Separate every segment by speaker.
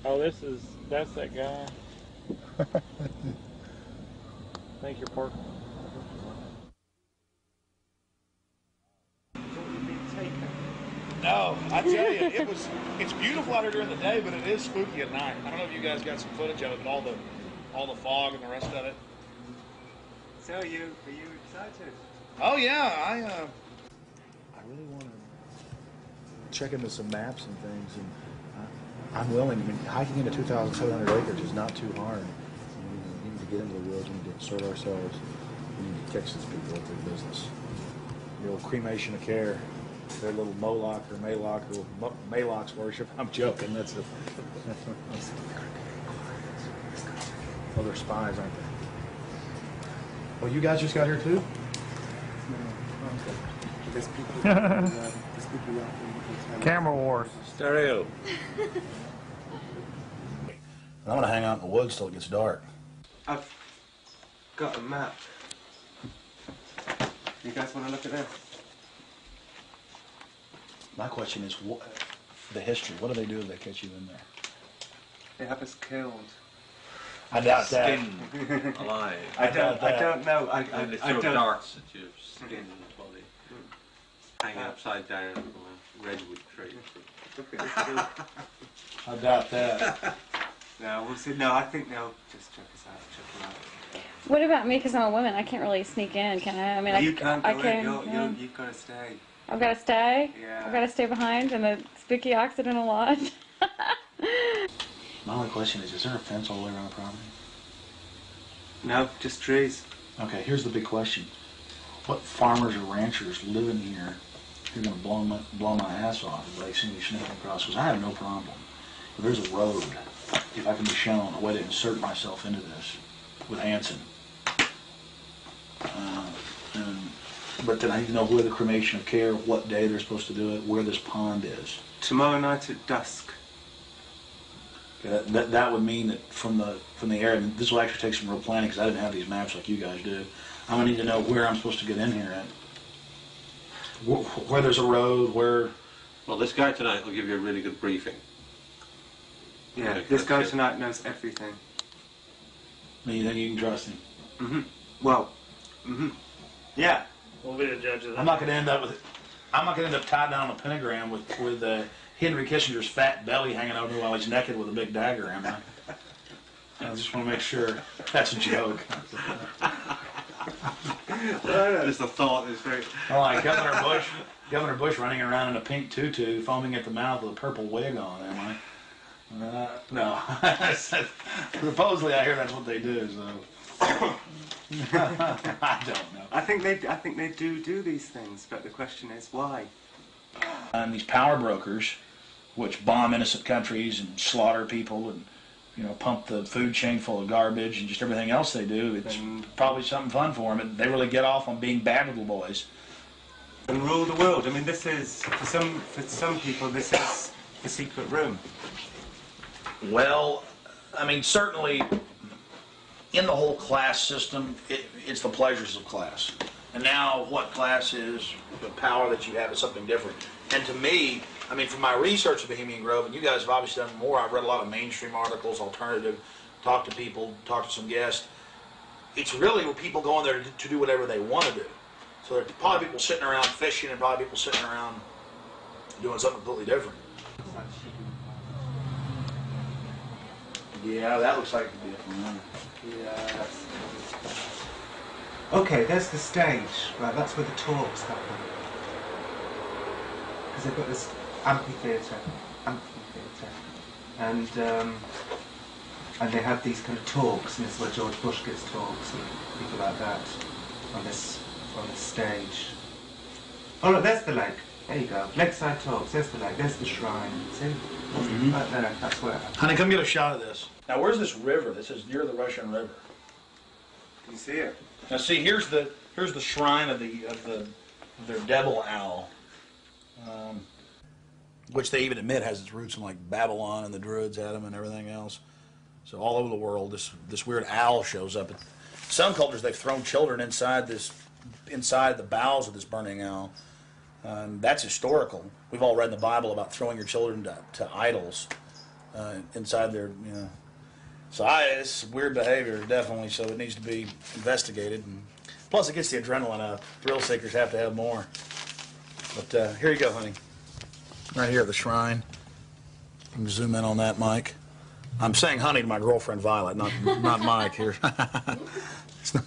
Speaker 1: Oh, that's that guy. I think you're parking.
Speaker 2: No, I tell you, it's beautiful out here during the day, but it is spooky at night. I don't know if you guys got some footage of it, but all the fog and the rest of it.
Speaker 3: So are you excited?
Speaker 2: Oh yeah, I really want to check into some maps and things, and I'm willing. I mean, hiking into 2,700 acres is not too hard. We need to get into the woods. We need to insert ourselves. We need to catch these people at their business. The old cremation of care. Their little Moloch or Maloch or Maloch's worship. I'm joking. That's a. Oh, they're spies, aren't they? Oh, you guys just got here too?
Speaker 3: There's people.
Speaker 1: Camera wars.
Speaker 2: Stereo. I'm gonna hang out in the woods till it gets dark.
Speaker 3: I've got a map. You guys want to look at this?
Speaker 2: My question is, the history. What do they do if they catch you in there?
Speaker 3: They have us killed.
Speaker 2: I doubt that.
Speaker 4: Skin alive.
Speaker 3: I don't know.
Speaker 4: And they throw darts at your skin and body. Hanging upside down from a redwood tree.
Speaker 2: I doubt that.
Speaker 3: No, we'll see. No, I think they'll just check us out. Check them out.
Speaker 5: What about me? Because I'm a woman, I can't really sneak in, can I? I mean,
Speaker 3: You can't go
Speaker 5: I can.
Speaker 3: in. You've got to stay.
Speaker 5: I've got to stay.
Speaker 3: Yeah.
Speaker 5: I've got to stay behind in the spooky Occidental Lodge.
Speaker 2: My only question is there a fence all the way around the property?
Speaker 3: No, just trees.
Speaker 2: Okay, here's the big question. What farmers or ranchers living here are going to blow my ass off if they see me sneaking across? Because I have no problem. If there's a road, if I can be shown a way to insert myself into this with Hanson. But then I need to know where the cremation of care, what day they're supposed to do it, where this pond is.
Speaker 3: Tomorrow night at dusk.
Speaker 2: That would mean that from the area, and this will actually take some real planning because I didn't have these maps like you guys do. I'm gonna need to know where I'm supposed to get in here at. Where there's a road, where.
Speaker 4: Well, this guy tonight will give you a really good briefing.
Speaker 3: Yeah, this guy tonight knows everything.
Speaker 2: You think you can trust him?
Speaker 3: Mm-hmm. Well, yeah.
Speaker 1: We'll be the judge of that.
Speaker 2: I'm not gonna end up tied down on a pentagram with Henry Kissinger's fat belly hanging over while he's naked with a big dagger, am I? I just want to make sure that's a joke.
Speaker 4: Just a thought is very.
Speaker 2: Oh, like Governor Bush running around in a pink tutu, foaming at the mouth with a purple wig on, am I? No. Supposedly I hear that's what they do, so. I don't know.
Speaker 3: I think they do these things, but the question is why?
Speaker 2: And these power brokers, which bomb innocent countries and slaughter people and pump the food chain full of garbage and just everything else they do, it's probably something fun for them. And they really get off on being bad little boys.
Speaker 3: And rule the world. I mean, this is for some people this is the secret room.
Speaker 2: Well, I mean, certainly in the whole class system, it's the pleasures of class. And now what class is, the power that you have is something different. And to me, I mean, from my research of Bohemian Grove, and you guys have obviously done more, I've read a lot of mainstream articles, alternative, talked to people, talked to some guests. It's really where people go in there to do whatever they want to do. So there are probably people sitting around fishing and probably people sitting around doing something completely different. Yeah, that looks like it could be a fun.
Speaker 3: Yeah. Okay, there's the stage. Right, that's where the talks happen. Because they've got this amphitheatre, and they have these kind of talks, and this is where George Bush gives talks and people like that on this stage. Oh look, there's the lake. There you go. Lakeside talks. There's the lake. There's the shrine. See? Right there. That's where.
Speaker 2: Honey, come get a shot of this. Now, where's this river? This is near the Russian River.
Speaker 3: Can you see it?
Speaker 2: Now, see, here's the shrine of their devil owl, which they even admit has its roots in like Babylon and the Druids had them and everything else. So all over the world, this weird owl shows up. Some cultures they've thrown children inside the bowels of this burning owl. That's historical. We've all read in the Bible about throwing your children to idols. inside their, you know. So it's weird behavior, definitely, so it needs to be investigated. And plus, it gets the adrenaline up. Thrill seekers have to have more. But here you go, honey. Right here at the shrine. You can zoom in on that, Mike. I'm saying honey to my girlfriend, Violet, not Mike here.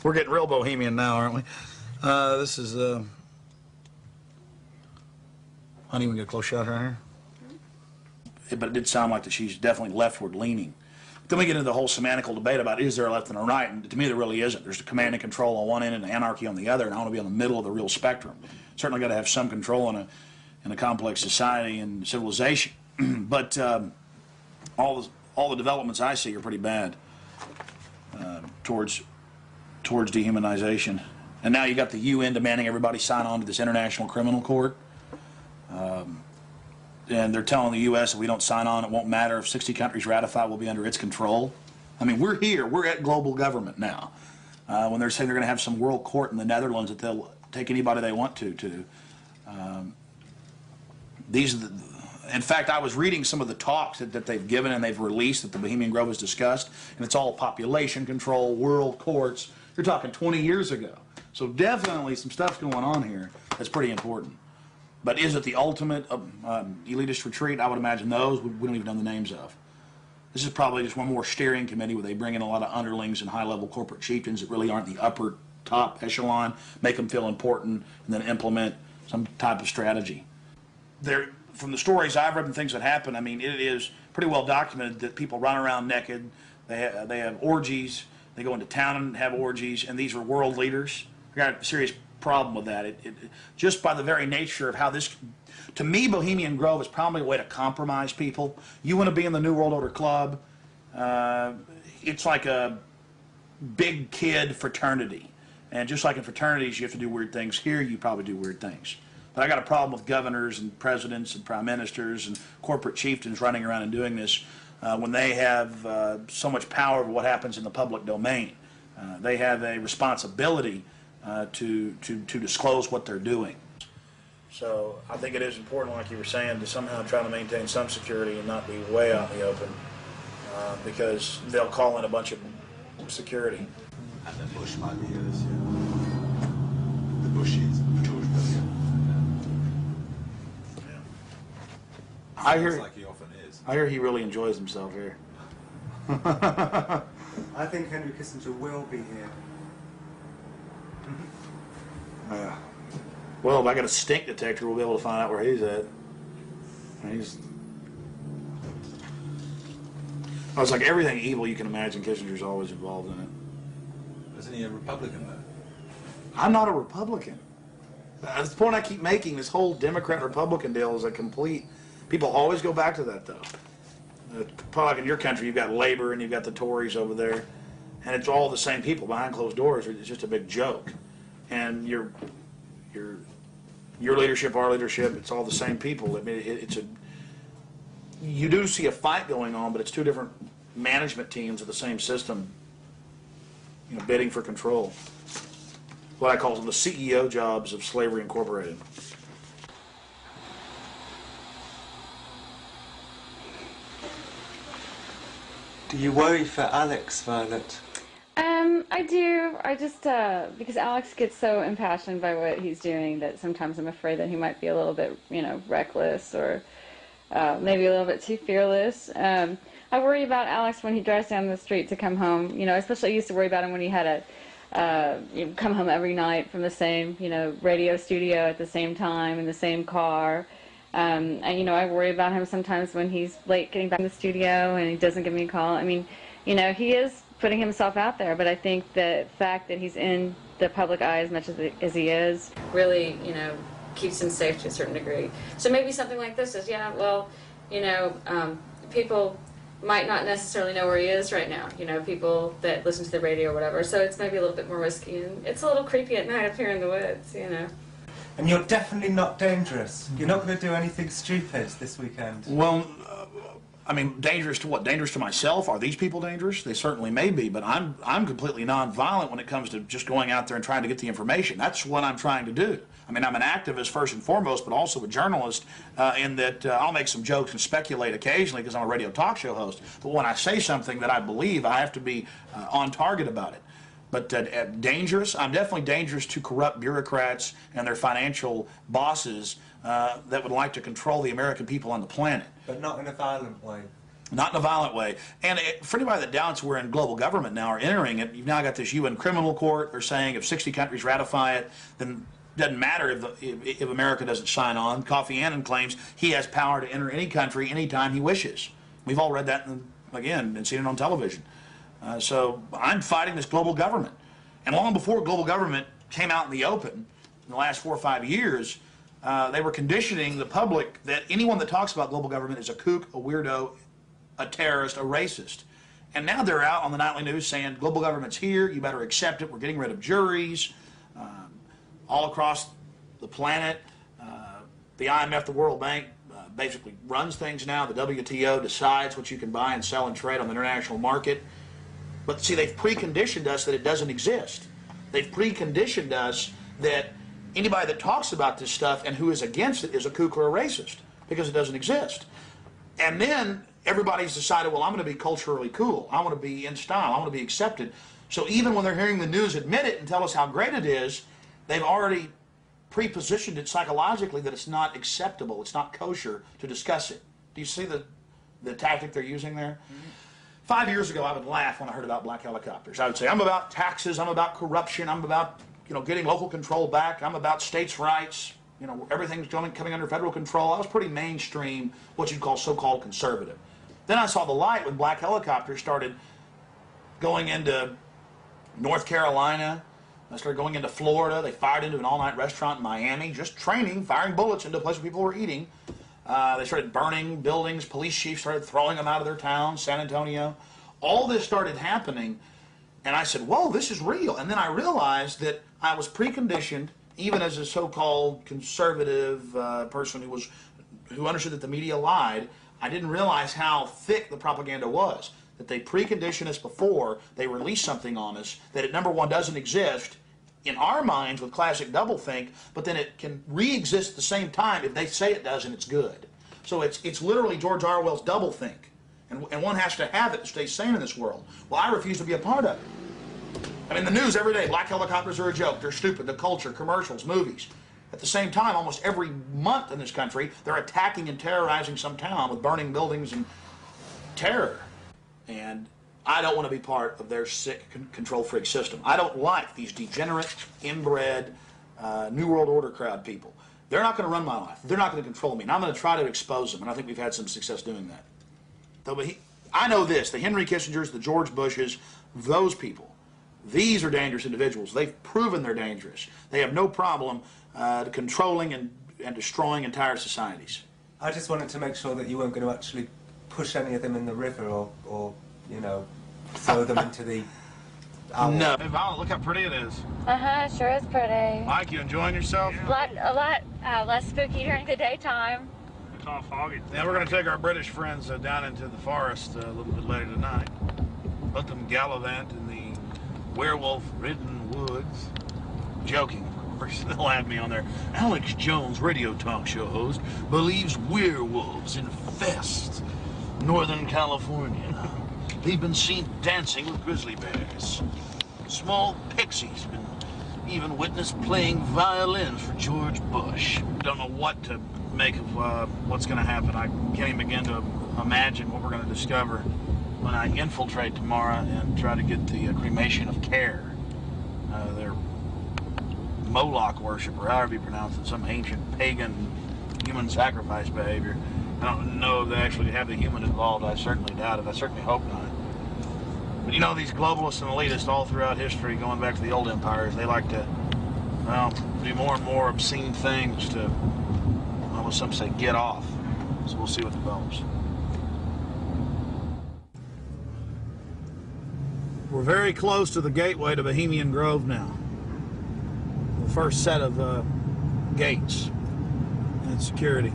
Speaker 2: We're getting real bohemian now, aren't we? This is, honey, we get a close shot right here. But it did sound like that she's definitely leftward leaning. Then we get into the whole semantical debate about is there a left and a right, and to me there really isn't. There's command and control on one end and anarchy on the other, and I want to be on the middle of the real spectrum. Certainly got to have some control in a complex society and civilization. But all the developments I see are pretty bad towards dehumanization. And now you got the UN demanding everybody sign on to this International Criminal Court. And they're telling the U.S. if we don't sign on, it won't matter. If 60 countries ratify, we'll be under its control. I mean, we're here. We're at global government now. When they're saying they're going to have some world court in the Netherlands that they'll take anybody they want to. These are in fact, I was reading some of the talks that they've given and they've released that the Bohemian Grove has discussed, and it's all population control, world courts. You're talking 20 years ago. So definitely some stuff's going on here that's pretty important. But is it the ultimate elitist retreat? I would imagine those we don't even know the names of. This is probably just one more steering committee where they bring in a lot of underlings and high-level corporate chieftains that really aren't the upper top echelon, make them feel important, and then implement some type of strategy. From the stories I've read and things that happen, I mean, it is pretty well documented that people run around naked, they have orgies, they go into town and have orgies, and these are world leaders. We got a serious problem with that. Just by the very nature of how this, to me, Bohemian Grove is probably a way to compromise people. You want to be in the New World Order Club, it's like a big kid fraternity. And just like in fraternities, you have to do weird things. Here, you probably do weird things. But I got a problem with governors and presidents and prime ministers and corporate chieftains running around and doing this when they have so much power over what happens in the public domain. They have a responsibility to disclose what they're doing. So I think it is important, like you were saying, to somehow try to maintain some security and not be way out in the open because they'll call in a bunch of security.
Speaker 6: And the Bush might be here this year. The Bushies, George Bush.
Speaker 2: Yeah. I hear
Speaker 6: like he often is.
Speaker 2: I hear he really enjoys himself here.
Speaker 3: I think Henry Kissinger will be here.
Speaker 2: Yeah. Well, if I got a stink detector, we'll be able to find out where he's at. I was like, everything evil you can imagine, Kissinger's always involved in it.
Speaker 6: Isn't he a Republican, though?
Speaker 2: I'm not a Republican. That's the point I keep making. This whole Democrat-Republican deal is a complete... People always go back to that, though. Probably like in your country, you've got Labor and you've got the Tories over there, and it's all the same people behind closed doors. It's just a big joke. And your leadership, our leadership, it's all the same people. I mean, you do see a fight going on, but it's two different management teams of the same system, you know, bidding for control. What I call them the CEO jobs of Slavery Incorporated.
Speaker 3: Do you worry for Alex, Violet?
Speaker 5: I do. I just, because Alex gets so impassioned by what he's doing that sometimes I'm afraid that he might be a little bit, you know, reckless or maybe a little bit too fearless. I worry about Alex when he drives down the street to come home. You know, especially I used to worry about him when he had come home every night from the same, you know, radio studio at the same time in the same car. And, you know, I worry about him sometimes when he's late getting back in the studio and he doesn't give me a call. I mean, you know, he is putting himself out there, but I think the fact that he's in the public eye as much as he is really, you know, keeps him safe to a certain degree. So maybe something like this is, yeah, well, you know, people might not necessarily know where he is right now, you know, people that listen to the radio or whatever, so it's maybe a little bit more risky, and it's a little creepy at night up here in the woods, you know.
Speaker 3: And you're definitely not dangerous. You're not going to do anything stupid this weekend.
Speaker 2: Well, I mean, dangerous to what? Dangerous to myself? Are these people dangerous? They certainly may be, but I'm completely nonviolent when it comes to just going out there and trying to get the information. That's what I'm trying to do. I mean, I'm an activist first and foremost, but also a journalist in that I'll make some jokes and speculate occasionally because I'm a radio talk show host. But when I say something that I believe, I have to be on target about it. But dangerous? I'm definitely dangerous to corrupt bureaucrats and their financial bosses that would like to control the American people on the planet.
Speaker 3: But not in a violent way.
Speaker 2: Not in a violent way. And for anybody that doubts we're in global government now or entering it, you've now got this UN criminal court. They're saying if 60 countries ratify it, then it doesn't matter if America doesn't sign on. Kofi Annan claims he has power to enter any country anytime he wishes. We've all read that, again, and seen it on television. So I'm fighting this global government. And long before global government came out in the open, in the last 4 or 5 years, they were conditioning the public that anyone that talks about global government is a kook, a weirdo, a terrorist, a racist. And now they're out on the nightly news saying global government's here, you better accept it, we're getting rid of juries all across the planet. The IMF, the World Bank, basically runs things now. The WTO decides what you can buy and sell and trade on the international market. But see, they've preconditioned us that it doesn't exist. They've preconditioned us that anybody that talks about this stuff and who is against it is a kook or a racist because it doesn't exist. And then everybody's decided, well, I'm going to be culturally cool. I want to be in style. I want to be accepted. So even when they're hearing the news admit it and tell us how great it is, they've already pre-positioned it psychologically that it's not acceptable, it's not kosher to discuss it. Do you see the tactic they're using there? Mm-hmm. 5 years ago, I would laugh when I heard about black helicopters. I would say, I'm about taxes, I'm about corruption, I'm about getting local control back, I'm about states' rights, everything's coming under federal control. I was pretty mainstream, what you'd call so-called conservative. Then I saw the light when black helicopters started going into North Carolina. They started going into Florida. They fired into an all-night restaurant in Miami, just training, firing bullets into a place where people were eating. They started burning buildings. Police chiefs started throwing them out of their towns, San Antonio. All this started happening, and I said, whoa, this is real. And then I realized that I was preconditioned, even as a so-called conservative person who understood that the media lied. I didn't realize how thick the propaganda was, that they precondition us before they release something on us, that it, number one, doesn't exist in our minds with classic doublethink, but then it can re-exist at the same time if they say it does and it's good. So it's literally George Orwell's doublethink, and one has to have it to stay sane in this world. Well, I refuse to be a part of it. I mean, the news every day, black helicopters are a joke, they're stupid, the culture, commercials, movies. At the same time, almost every month in this country, they're attacking and terrorizing some town with burning buildings and terror. And I don't want to be part of their sick control freak system. I don't like these degenerate, inbred, New World Order crowd people. They're not going to run my life. They're not going to control me. And I'm going to try to expose them. And I think we've had some success doing that. But I know this, the Henry Kissingers, the George Bushes, those people, these are dangerous individuals. They've proven they're dangerous. They have no problem controlling and destroying entire societies.
Speaker 3: I just wanted to make sure that you weren't going to actually push any of them in the river or throw them into the owl.
Speaker 2: No. Hey, Violet, look how pretty it is.
Speaker 5: Sure is pretty.
Speaker 2: Mike, you enjoying yourself?
Speaker 5: A lot less spooky during the daytime.
Speaker 1: It's all foggy.
Speaker 2: Now we're going to take our British friends down into the forest a little bit later tonight. Let them gallivant in the werewolf-ridden woods. Joking. They'll have me on there. Alex Jones, radio talk show host, believes werewolves infest Northern California. They've been seen dancing with grizzly bears. Small pixies been even witnessed playing violins for George Bush. Don't know what to make of what's going to happen. I can't even begin to imagine what we're going to discover when I infiltrate tomorrow and try to get the cremation of care. Their Moloch worship, or however you pronounce it, some ancient pagan human sacrifice behavior. I don't know if they actually have the human involved. I certainly doubt it. I certainly hope not. But these globalists and elitists all throughout history, going back to the old empires, they like to, do more and more obscene things to, as some say, get off. So we'll see what develops. We're very close to the gateway to Bohemian Grove now. The first set of gates and security.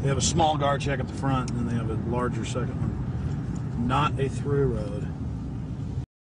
Speaker 7: They have a small guard check at the front, and then they have a larger second one. Not a through road.